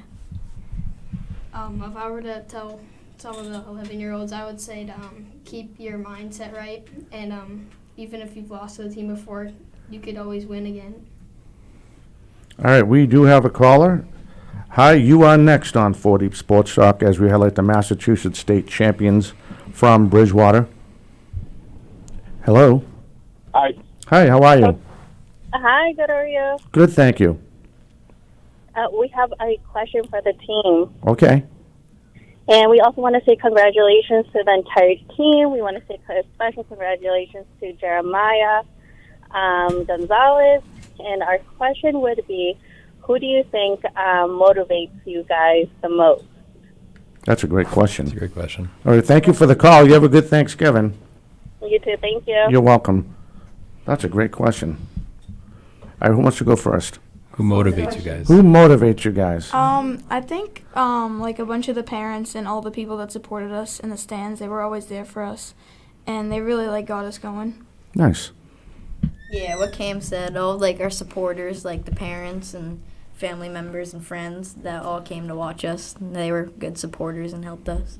If I were to tell some of the 11-year-olds, I would say to keep your mindset right, and even if you've lost to the team before, you could always win again. All right, we do have a caller. Hi, you are next on 4 Deep Sports Talk as we highlight the Massachusetts State champions from Bridgewater. Hello. Hi. Hi, how are you? Hi, good, how are you? Good, thank you. We have a question for the team. Okay. And we also want to say congratulations to the entire team. We want to say a special congratulations to Jeremiah Gonzalez. And our question would be, who do you think motivates you guys the most? That's a great question. That's a great question. All right, thank you for the call. You have a good Thanksgiving. You too, thank you. You're welcome. That's a great question. All right, who wants to go first? Who motivates you guys? Who motivates you guys? I think a bunch of the parents and all the people that supported us in the stands, they were always there for us, and they really got us going. Nice. Yeah, what Cam said, all our supporters, the parents and family members and friends that all came to watch us. And they were good supporters and helped us.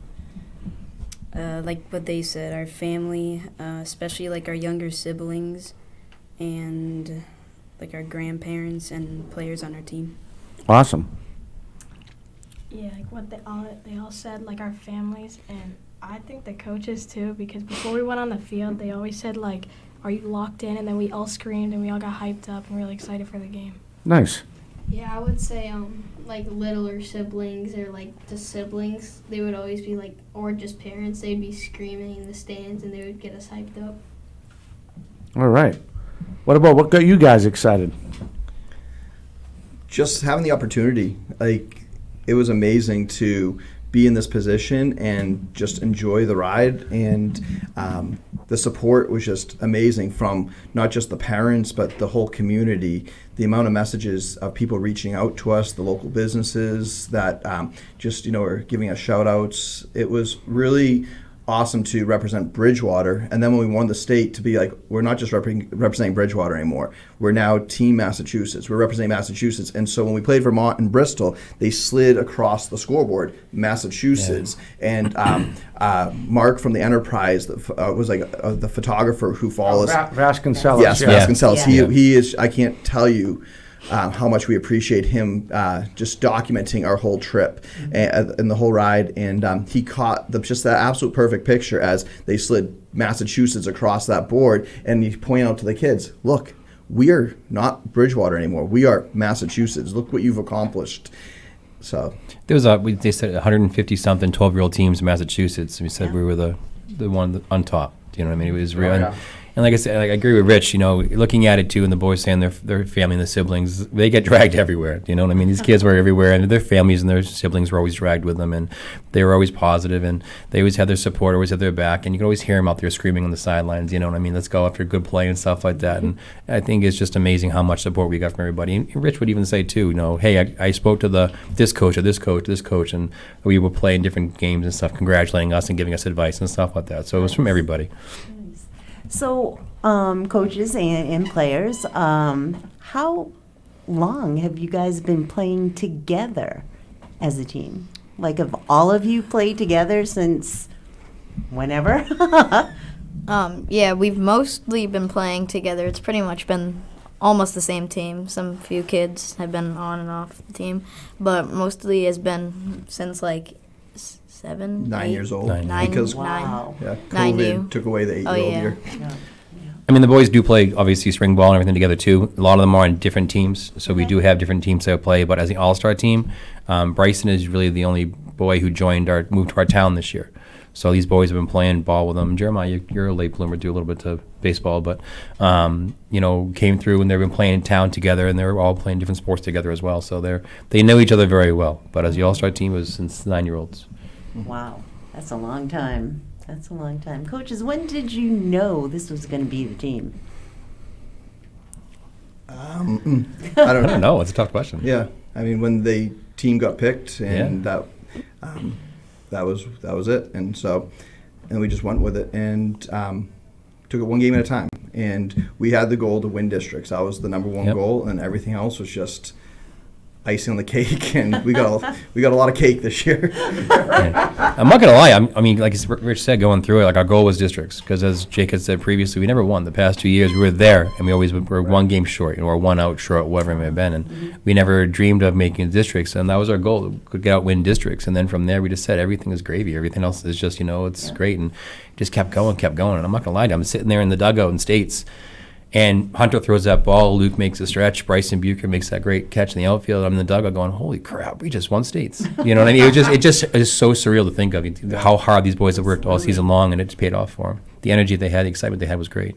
Like what they said, our family, especially our younger siblings, and our grandparents and players on our team. Awesome. Yeah, what they all said, our families, and I think the coaches too, because before we went on the field, they always said are you locked in? And then we all screamed and we all got hyped up and really excited for the game. Nice. Yeah, I would say littler siblings or the siblings, they would always be or just parents, they'd be screaming in the stands and they would get us hyped up. All right. What got you guys excited? Just having the opportunity. It was amazing to be in this position and just enjoy the ride. And the support was just amazing from not just the parents, but the whole community. The amount of messages of people reaching out to us, the local businesses that are giving us shout outs. It was really awesome to represent Bridgewater. And then when we won the state, to be we're not just representing Bridgewater anymore. We're now Team Massachusetts. We're representing Massachusetts. And so when we played Vermont and Bristol, they slid across the scoreboard, Massachusetts. Yeah. And Mark from the Enterprise was the photographer who follows. Vasconcelos. Yes, yeah. Vasconcelos. Yeah. He is, I can't tell you how much we appreciate him just documenting our whole trip and the whole ride. And he caught just that absolute perfect picture as they slid Massachusetts across that board. And he pointed out to the kids, look, we are not Bridgewater anymore. We are Massachusetts. Look what you've accomplished. So there was they said 150 something 12-year-old teams in Massachusetts. And we said we were the one on top. Do you know what I mean? It was real. And like I said, like, I agree with Rich, looking at it too, and the boys saying their family and the siblings, they get dragged everywhere. You know what I mean? These kids were everywhere, and their families and their siblings were always dragged with them, and they were always positive, and they always had their support, always had their back, and you could always hear them out there screaming on the sidelines, you know what I mean? Let's go after good play and stuff like that. And I think it's just amazing how much support we got from everybody. And Rich would even say too, hey, I spoke to this coach or this coach, and we were playing different games and stuff, congratulating us and giving us advice and stuff like that. So it was from everybody. So, coaches and players, how long have you guys been playing together as a team? Like, have all of you played together since whenever? Yeah, we've mostly been playing together. It's pretty much been almost the same team. Some few kids have been on and off the team, but mostly has been since like 9 years old. Because wow. Yeah, 9 COVID took away the 8-year-old year. I mean, the boys do play, obviously, spring ball and everything together, too. A lot of them are on different teams, so we do have different teams that play. But as the all-star team, Bryson is really the only boy who moved to our town this year. So these boys have been playing ball with them. Jeremiah, you're a late bloomer, do a little bit of baseball, but, came through and they've been playing in town together, and they're all playing different sports together as well. So they know each other very well. But as the all-star team, it was since 9-year-olds. Wow, that's a long time. That's a long time. Coaches, when did you know this was going to be the team? I don't know. It's a tough question. Yeah, I mean, when the team got picked, and that was it, and we just went with it and took it one game at a time. And we had the goal to win districts. That was the number one goal, and everything else was just icing on the cake, and we got a lot of cake this year. I'm not gonna lie. I mean, like Rich said, going through it, like our goal was districts, because as Jake had said previously, we never won. The past 2 years, we were there, and we always were one game short, or one out short, whatever it may have been, and we never dreamed of making districts, and that was our goal. We could get out, win districts, and then from there, we just said everything is gravy. Everything else is just, it's great, and just kept going. And I'm not gonna lie to you, I'm sitting there in the dugout in States. And Hunter throws that ball, Luke makes a stretch, Bryson Bucher makes that great catch in the outfield. I'm in the dugout going, holy crap, we just won states. You know what I mean? It just is so surreal to think of how hard these boys have worked all season long, and it just paid off for them. The energy they had, the excitement they had was great.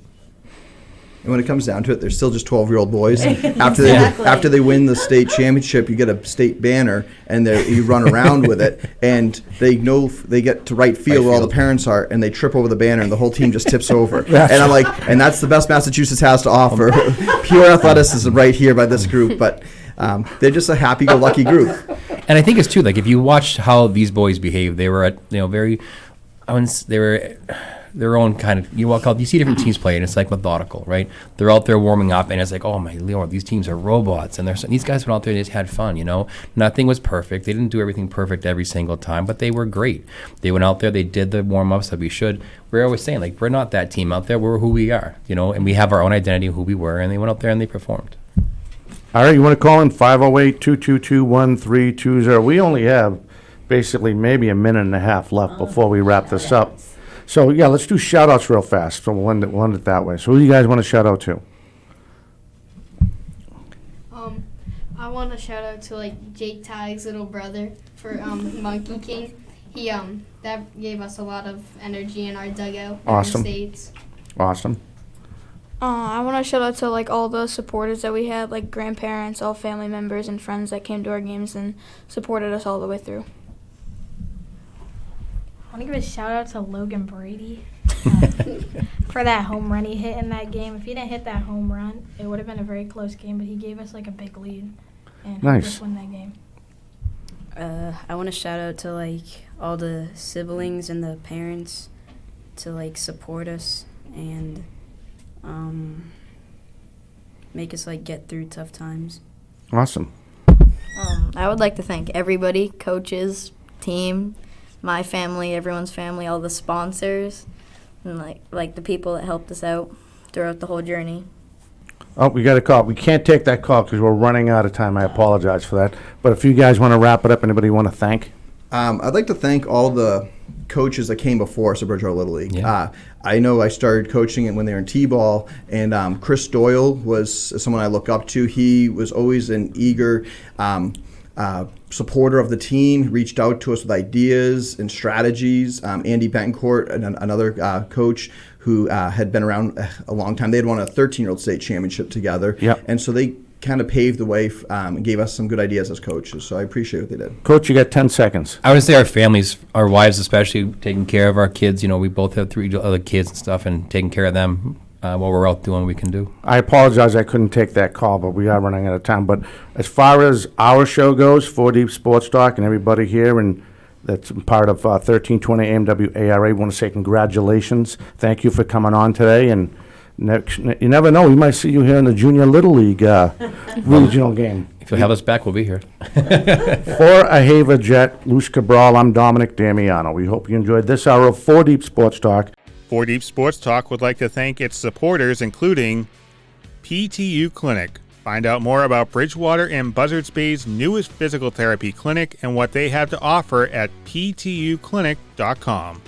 And when it comes down to it, they're still just 12-year-old boys. After they win the state championship, you get a state banner, and you run around with it, and they know they get to right field where all the parents are, and they trip over the banner, and the whole team just tips over. And I'm like, and that's the best Massachusetts has to offer. Pure athleticism right here by this group, but they're just a happy-go-lucky group. And I think it's too, like, if you watched how these boys behaved, they were they were their own kind of, you see different teams play, and it's like methodical, right? They're out there warming up, and it's like, oh my Lord, these teams are robots, and these guys went out there and just had fun, Nothing was perfect. They didn't do everything perfect every single time, but they were great. They went out there, they did the warm-ups that we should. We're always saying, like, we're not that team out there, we're who we are, and we have our own identity of who we were, and they went out there and they performed. All right, you want to call in 508-222-1320. We only have basically maybe a minute and a half left before we wrap this up. So, yeah, let's do shout-outs real fast. So we'll end it that way. So who do you guys want to shout out to? I want to shout out to, Jake Tig's little brother for Monkey King. He, that gave us a lot of energy in our dugout. Awesome. In the States. Awesome. I want to shout out to, all the supporters that we had, grandparents, all family members and friends that came to our games and supported us all the way through. I want to give a shout out to Logan Brady for that home run he hit in that game. If he didn't hit that home run, it would have been a very close game, but he gave us a big lead and helped us win that game. I want to shout out to all the siblings and the parents to support us and make us get through tough times. Awesome. I would like to thank everybody, coaches, team, my family, everyone's family, all the sponsors, and the people that helped us out throughout the whole journey. Oh, we got a call. We can't take that call because we're running out of time. I apologize for that. But if you guys want to wrap it up, anybody want to thank? I'd like to thank all the coaches that came before us at Bridgewater Little League. Yeah. I know I started coaching it when they were in T-ball, and Chris Doyle was someone I look up to. He was always an eager supporter of the team, reached out to us with ideas and strategies. Andy Betancourt, another coach who had been around a long time. They had won a 13-year-old state championship together. Yep. And so they kind of paved the way and gave us some good ideas as coaches. So I appreciate what they did. Coach, you got 10 seconds. I would say our families, our wives especially, taking care of our kids. You know, we both have 3 other kids and stuff, and taking care of them while we're out doing what we can do. I apologize I couldn't take that call, but we are running out of time. But as far as our show goes, 4 Deep Sports Talk, and everybody here, and that's part of 1320 AMWARA, I want to say congratulations. Thank you for coming on today. And you never know, we might see you here in the Junior Little League regional game. If you'll have us back, we'll be here. For Ahava Jet, Luce Cabral, I'm Dominic Damiano. We hope you enjoyed this hour of 4 Deep Sports Talk. 4 Deep Sports Talk would like to thank its supporters, including PTU Clinic. Find out more about Bridgewater and Buzzards Bay's newest physical therapy clinic and what they have to offer at ptuclinic.com.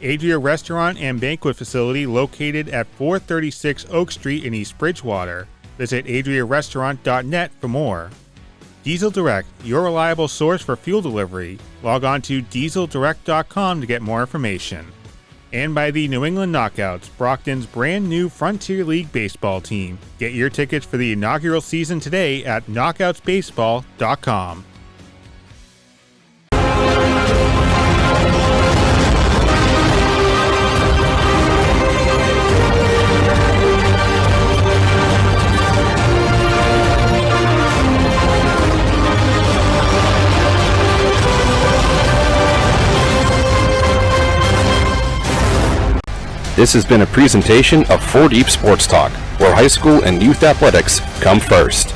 Adria Restaurant and Banquet Facility located at 436 Oak Street in East Bridgewater. Visit adriarestaurant.net for more. Diesel Direct, your reliable source for fuel delivery. Log on to dieseldirect.com to get more information. And by the New England Knockouts, Brockton's brand new Frontier League baseball team. Get your tickets for the inaugural season today at knockoutsbaseball.com. This has been a presentation of 4 Deep Sports Talk, where high school and youth athletics come first.